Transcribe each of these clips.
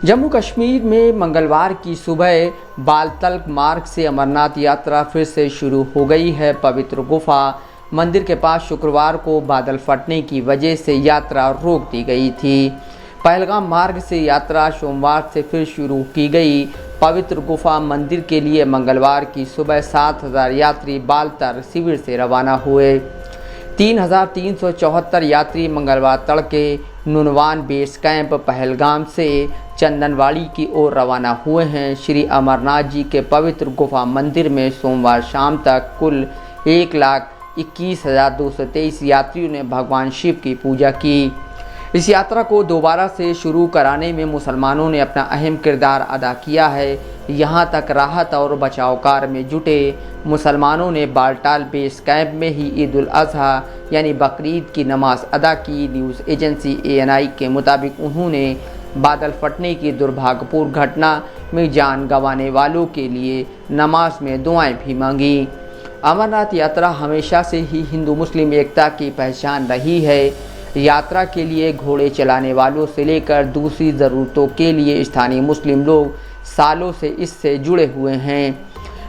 जम्मू कश्मीर में मंगलवार की सुबह बालतल मार्ग से अमरनाथ यात्रा फिर से शुरू हो गई है। पवित्र गुफा मंदिर के पास शुक्रवार को बादल फटने की वजह से यात्रा रोक दी गई थी। पहलगाम मार्ग से यात्रा सोमवार से फिर शुरू की गई। पवित्र गुफा मंदिर के लिए मंगलवार की सुबह 7,000 यात्री बालतल शिविर से रवाना हुए। 3,374 यात्री मंगलवार तड़के नुनवान बेस कैंप पहलगाम से चंदनवाड़ी की ओर रवाना हुए हैं। श्री अमरनाथ जी के पवित्र गुफा मंदिर में सोमवार शाम तक कुल 1,21,223 यात्रियों ने भगवान शिव की पूजा की। इस यात्रा को दोबारा से शुरू कराने में मुसलमानों ने अपना अहम किरदार अदा किया है। यहाँ तक राहत और बचाव कार्य में जुटे मुसलमानों ने बालटाल बेस कैंप में ही ईद उल अजहा यानी बकरीद की नमाज अदा की। न्यूज़ एजेंसी ANI के मुताबिक उन्होंने बादल फटने की दुर्भाग्यपूर्ण घटना में जान गंवाने वालों के लिए नमाज में दुआएं भी मांगी। अमरनाथ यात्रा हमेशा से ही हिंदू मुस्लिम एकता की पहचान रही है। यात्रा के लिए घोड़े चलाने वालों से लेकर दूसरी ज़रूरतों के लिए स्थानीय मुस्लिम लोग सालों से इससे जुड़े हुए हैं।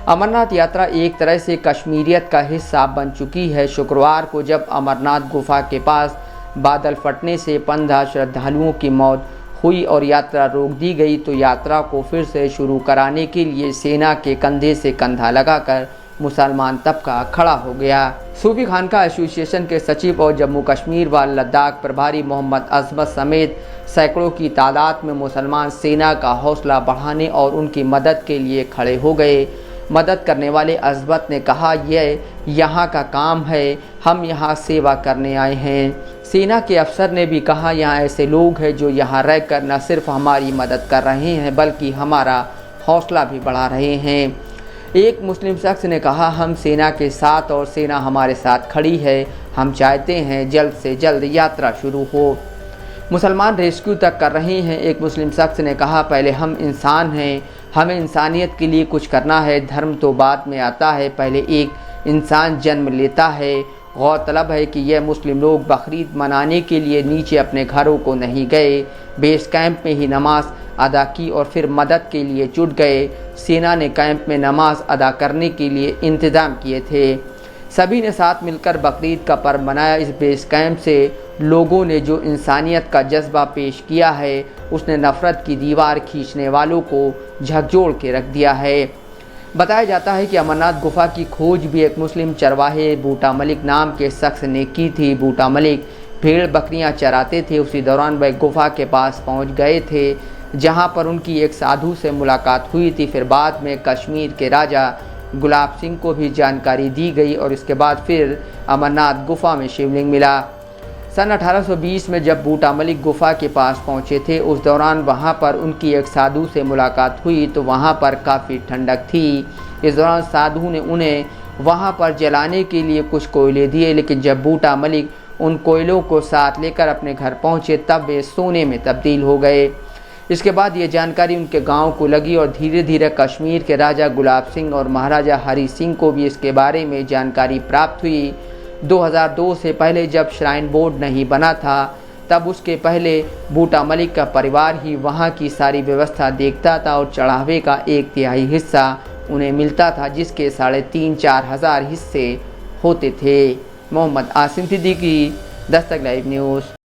अमरनाथ यात्रा एक तरह से कश्मीरियत का हिस्सा बन चुकी है। शुक्रवार को जब अमरनाथ गुफा के पास बादल फटने से 15 श्रद्धालुओं की मौत हुई और यात्रा रोक दी गई तो यात्रा को फिर से शुरू कराने के लिए सेना के कंधे से कंधा लगाकर मुसलमान तबका खड़ा हो गया। सूफी खानका एसोसिएशन के सचिव और जम्मू कश्मीर व लद्दाख प्रभारी मोहम्मद अजमत समेत सैकड़ों की तादाद में मुसलमान सेना का हौसला बढ़ाने और उनकी मदद के लिए खड़े हो गए। मदद करने वाले अजमत ने कहा, यह यहाँ का काम है, हम यहाँ सेवा करने आए हैं। सेना के अफसर ने भी कहा, यहाँ ऐसे लोग हैं जो यहाँ रहकर न सिर्फ हमारी मदद कर रहे हैं बल्कि हमारा हौसला भी बढ़ा रहे हैं। एक मुस्लिम शख्स ने कहा, हम सेना के साथ और सेना हमारे साथ खड़ी है। हम चाहते हैं जल्द से जल्द यात्रा शुरू हो। मुसलमान रेस्क्यू तक कर रहे हैं। एक मुस्लिम शख्स ने कहा, पहले हम इंसान हैं, हमें इंसानियत के लिए कुछ करना है। धर्म तो बाद में आता है, पहले एक इंसान जन्म लेता है। गौरतलब है कि यह मुस्लिम लोग बकरीद मनाने के लिए नीचे अपने घरों को नहीं गए, बेस कैंप में ही नमाज अदा की और फिर मदद के लिए जुट गए। सेना ने कैंप में नमाज अदा करने के लिए इंतज़ाम किए थे। सभी ने साथ मिलकर बकरीद का पर्व मनाया। इस बेस कैंप से लोगों ने जो इंसानियत का जज्बा पेश किया है उसने नफ़रत की दीवार खींचने वालों को झकझोर के रख दिया है। बताया जाता है कि अमरनाथ गुफा की खोज भी एक मुस्लिम चरवाहे बूटा मलिक नाम के शख्स ने की थी। बूटा मलिक भेड़ बकरियां चराते थे। उसी दौरान वह गुफा के पास पहुंच गए थे जहां पर उनकी एक साधु से मुलाकात हुई थी। फिर बाद में कश्मीर के राजा गुलाब सिंह को भी जानकारी दी गई और इसके बाद फिर अमरनाथ गुफा में शिवलिंग मिला। सन 1820 में जब बूटा मलिक गुफा के पास पहुंचे थे उस दौरान वहां पर उनकी एक साधु से मुलाकात हुई तो वहां पर काफ़ी ठंडक थी। इस दौरान साधु ने उन्हें वहां पर जलाने के लिए कुछ कोयले दिए, लेकिन जब बूटा मलिक उन कोयलों को साथ लेकर अपने घर पहुंचे तब वे सोने में तब्दील हो गए। इसके बाद ये जानकारी उनके गांव को लगी और धीरे धीरे कश्मीर के राजा गुलाब सिंह और महाराजा हरी सिंह को भी इसके बारे में जानकारी प्राप्त हुई। 2002 से पहले जब श्राइन बोर्ड नहीं बना था तब उसके पहले बूटा मलिक का परिवार ही वहां की सारी व्यवस्था देखता था और चढ़ावे का 1/3 हिस्सा उन्हें मिलता था, जिसके 3,500-4 हज़ार हिस्से होते थे। Mohammad Asim Siddiqui, Dastak live news.